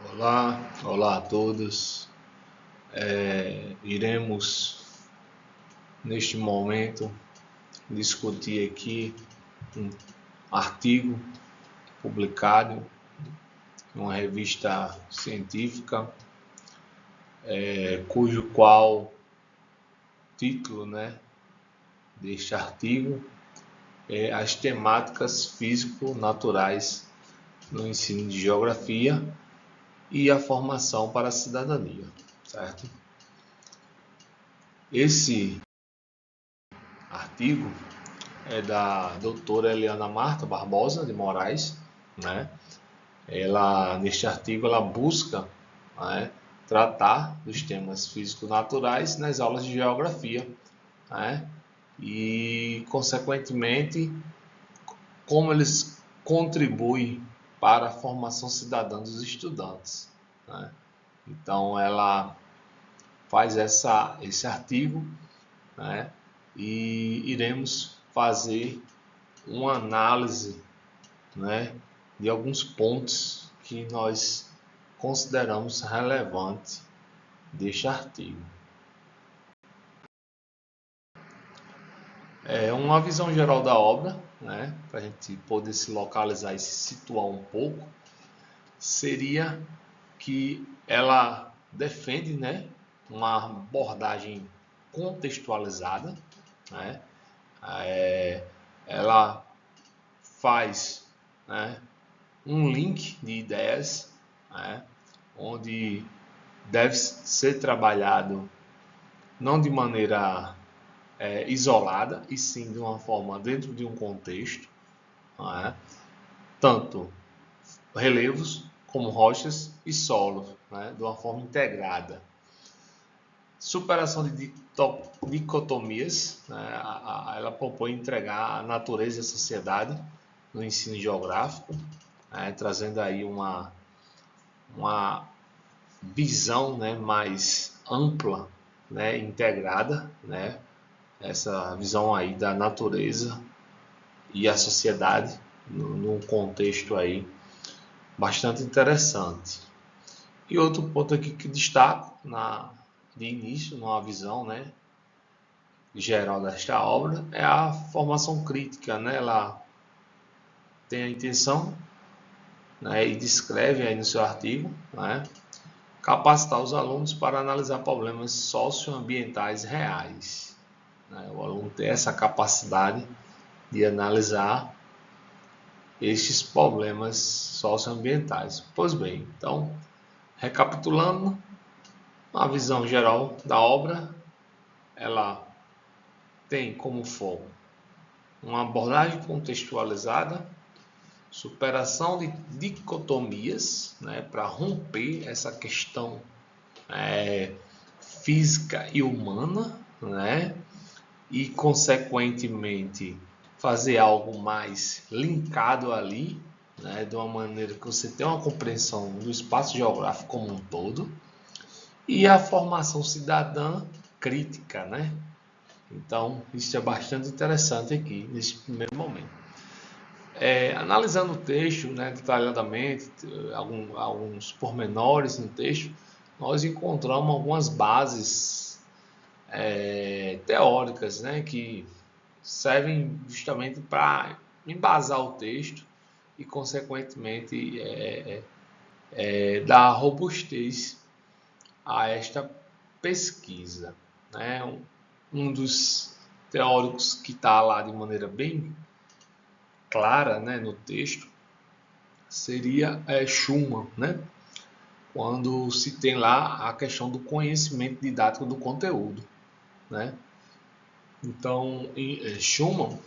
Olá a todos. Iremos neste momento discutir aqui um artigo publicado em uma revista científica, cujo título, deste artigo é As temáticas físico-naturais no ensino de geografia e a formação para a cidadania, certo? Esse artigo é da doutora Eliana Marta Barbosa de Moraes, né? Neste artigo, ela busca, tratar dos temas físico-naturais nas aulas de geografia, e, consequentemente, como eles contribuem para a formação cidadã dos estudantes, né? Então, ela faz esse artigo, e iremos fazer uma análise, de alguns pontos que nós consideramos relevantes deste artigo. Uma visão geral da obra, para a gente poder se localizar e se situar um pouco, seria que ela defende, uma abordagem contextualizada, ela faz, um link de ideias, onde deve ser trabalhado não de maneira isolada, e sim de uma forma dentro de um contexto, tanto relevos como rochas e solo, de uma forma integrada. Superação de dicotomias, ela propõe entregar a natureza e a sociedade no ensino geográfico, trazendo aí uma visão, mais ampla, integrada, essa visão aí da natureza e a sociedade num contexto aí bastante interessante. E outro ponto aqui que destaco de início, numa visão, geral desta obra, é a formação crítica, Ela tem a intenção, e descreve aí no seu artigo, capacitar os alunos para analisar problemas socioambientais reais. O aluno tem essa capacidade de analisar estes problemas socioambientais. Pois bem, então, recapitulando, a visão geral da obra, ela tem como foco uma abordagem contextualizada, superação de dicotomias, para romper essa questão física e humana, e, consequentemente, fazer algo mais linkado ali, de uma maneira que você tenha uma compreensão do espaço geográfico como um todo, e a formação cidadã crítica, Então, isso é bastante interessante aqui, nesse primeiro momento. Analisando o texto, detalhadamente, alguns pormenores no texto, nós encontramos algumas bases teóricas, que servem justamente para embasar o texto e, consequentemente, dar robustez a esta pesquisa. Um dos teóricos que está lá de maneira bem clara, no texto, seria Schumann, quando se tem lá a questão do conhecimento didático do conteúdo, Então, Schumann,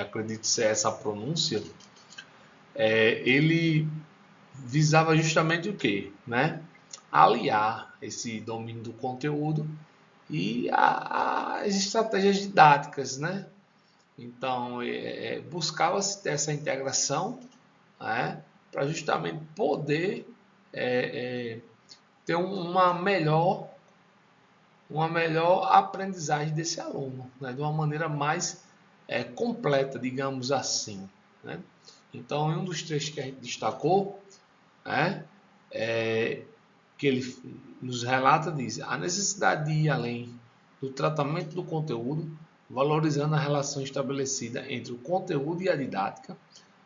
acredito ser essa a pronúncia, ele visava justamente o quê? Aliar esse domínio do conteúdo e as estratégias didáticas, Então, buscava-se ter essa integração, para justamente poder ter uma melhor aprendizagem desse aluno, de uma maneira mais completa, digamos assim. Então, em um dos trechos que a gente destacou, que ele nos relata diz: a necessidade de ir além do tratamento do conteúdo, valorizando a relação estabelecida entre o conteúdo e a didática,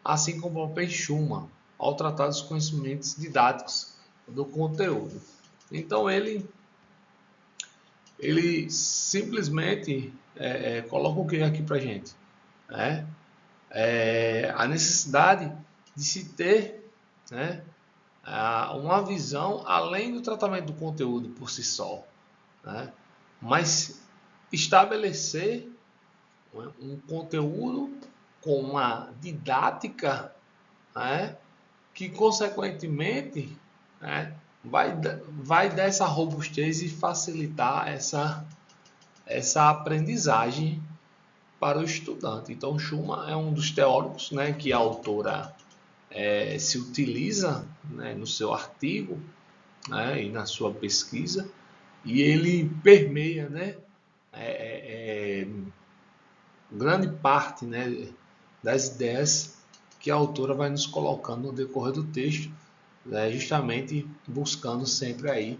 assim como o papel Schumann ao tratar dos conhecimentos didáticos do conteúdo. Então ele simplesmente coloca o que aqui para gente, né? A necessidade de se ter, né, uma visão além do tratamento do conteúdo por si só, né, mas estabelecer um conteúdo com uma didática, né, que consequentemente, né, vai dar essa robustez e facilitar essa aprendizagem para o estudante. Então, Schumann é um dos teóricos, né, que a autora se utiliza, né, no seu artigo, né, e na sua pesquisa, e ele permeia, né, grande parte, né, das ideias que a autora vai nos colocando no decorrer do texto, né, justamente buscando sempre aí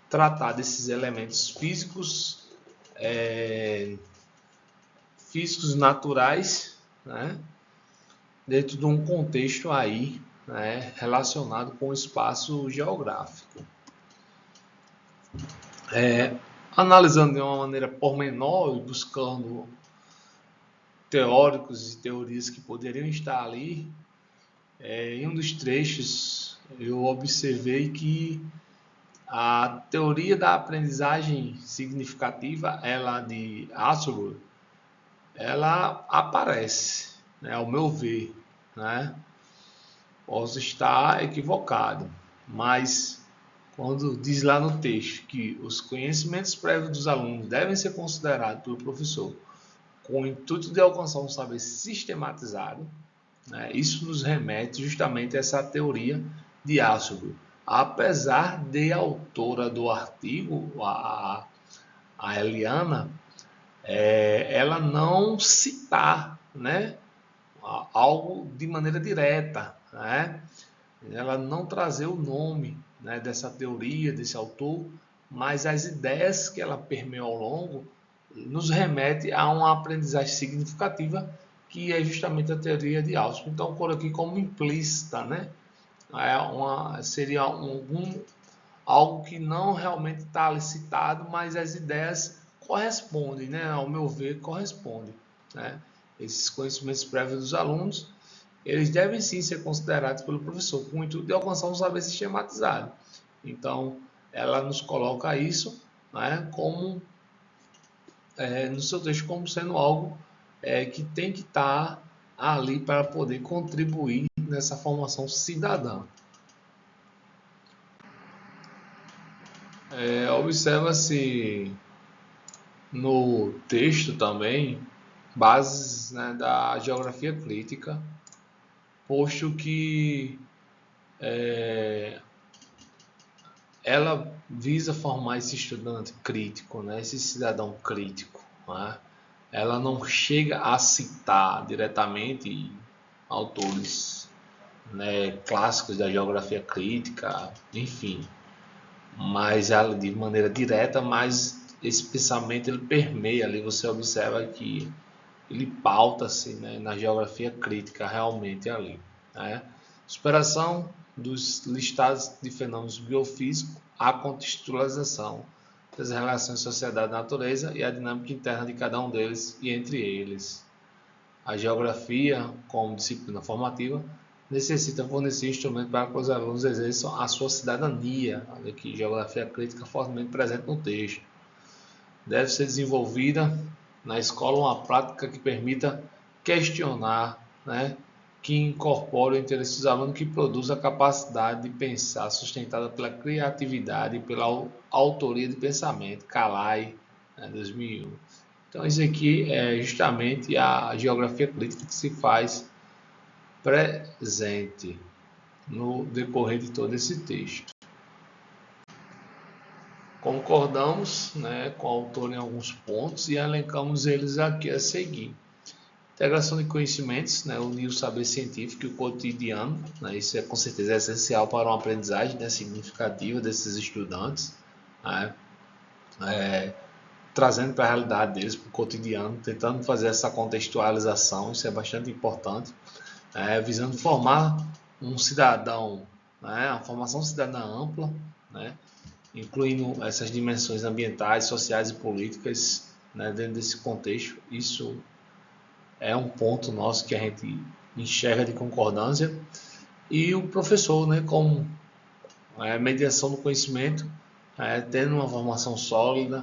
tratar desses elementos físicos, físicos naturais, né, dentro de um contexto aí, né, relacionado com o espaço geográfico. Analisando de uma maneira pormenor e buscando teóricos e teorias que poderiam estar ali, em um dos trechos eu observei que a teoria da aprendizagem significativa, ela de Asselberg, ela aparece, né, ao meu ver, né? Posso estar equivocado, mas quando diz lá no texto que os conhecimentos prévios dos alunos devem ser considerados pelo professor com o intuito de alcançar um saber sistematizado, né, isso nos remete justamente a essa teoria de Asselberg. Apesar de a autora do artigo, a Eliana, ela não citar, né, algo de maneira direta, né, ela não trazer o nome, né, dessa teoria, desse autor, mas as ideias que ela permeia ao longo nos remete a uma aprendizagem significativa, que é justamente a teoria de Austin. Então, coloco aqui como implícita, né? Seria algo que não realmente está citado, mas as ideias correspondem, né? Ao meu ver, correspondem, né? Esses conhecimentos prévios dos alunos, eles devem sim ser considerados pelo professor com o intuito de alcançar um saber sistematizado. Então, ela nos coloca isso, né, como no seu texto como sendo algo que tem que estar ali para poder contribuir nessa formação cidadã. Observa-se no texto também bases, né, da geografia crítica, posto que ela visa formar esse estudante crítico, né, esse cidadão crítico, né? Ela não chega a citar diretamente autores, né, clássicos da geografia crítica, enfim, mas ela de maneira direta, mas esse pensamento ele permeia ali, você observa que ele pauta-se, né, na geografia crítica realmente ali, né? Superação dos listados de fenômenos biofísicos, a contextualização das relações sociedade-natureza e a dinâmica interna de cada um deles e entre eles. A geografia, como disciplina formativa, necessita fornecer instrumentos para que os alunos exerçam a sua cidadania. Olha aqui, geografia crítica fortemente presente no texto. Deve ser desenvolvida na escola uma prática que permita questionar, né, que incorpore o interesse dos alunos, que produza a capacidade de pensar sustentada pela criatividade e pela autoria de pensamento. Calai, né, 2001. Então, isso aqui é justamente a geografia crítica que se faz presente no decorrer de todo esse texto. Concordamos, né, com o autor em alguns pontos e elencamos eles aqui a seguir. Integração de conhecimentos, né, unir o saber científico e o cotidiano, né, isso com certeza é essencial para uma aprendizagem, né, significativa desses estudantes, né, trazendo para a realidade deles, para o cotidiano, tentando fazer essa contextualização, isso é bastante importante, visando formar um cidadão, né, a formação cidadã ampla, né, incluindo essas dimensões ambientais, sociais e políticas, né, dentro desse contexto. Isso é um ponto nosso que a gente enxerga de concordância. E o professor, né, como mediação do conhecimento, tendo uma formação sólida,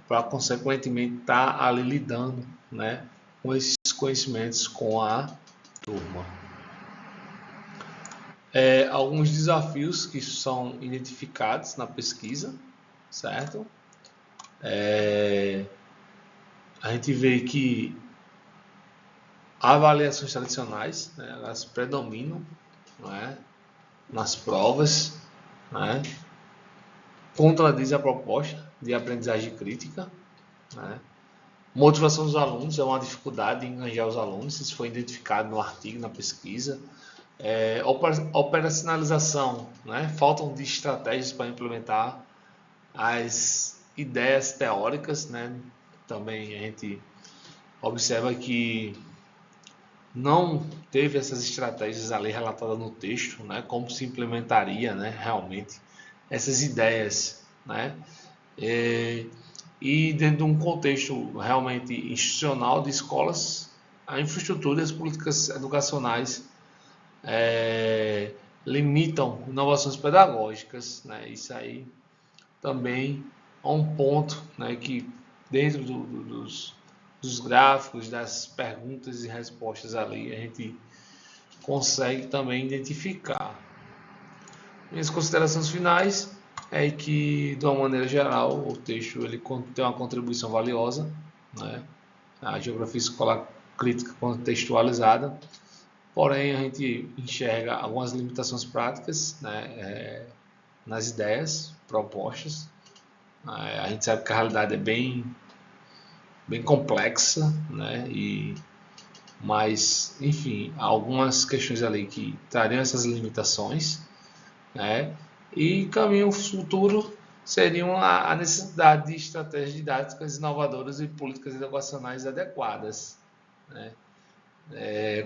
para consequentemente estar ali lidando, né, com esses conhecimentos com a turma. Alguns desafios que são identificados na pesquisa, certo? A gente vê que avaliações tradicionais, né, elas predominam, né, nas provas, né, contradiz a proposta de aprendizagem crítica, né. Motivação dos alunos é uma dificuldade em engajar os alunos, isso foi identificado no artigo, na pesquisa. Operacionalização, né, faltam de estratégias para implementar as ideias teóricas, né. Também a gente observa que não teve essas estratégias ali relatadas no texto, né, como se implementaria, né, realmente essas ideias, né, e dentro de um contexto realmente institucional de escolas, a infraestrutura e as políticas educacionais limitam inovações pedagógicas, né, isso aí também é um ponto, né, que dentro dos gráficos, das perguntas e respostas ali, a gente consegue também identificar. Minhas considerações finais é que, de uma maneira geral, o texto ele tem uma contribuição valiosa, né? A geografia escolar crítica contextualizada, porém a gente enxerga algumas limitações práticas, né, nas ideias propostas. A gente sabe que a realidade é bem complexa, né? Mas, enfim, algumas questões ali que trariam essas limitações, né? E caminho futuro seriam a necessidade de estratégias didáticas inovadoras e políticas educacionais adequadas, né?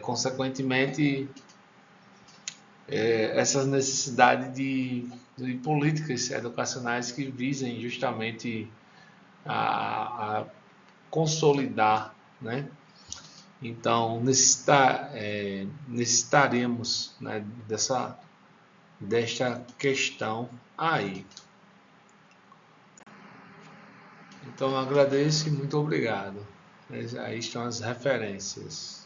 Consequentemente, essa necessidade de políticas educacionais que visem justamente a consolidar, né? Então necessitaremos, né, desta questão aí. Então agradeço e muito obrigado. Aí estão as referências.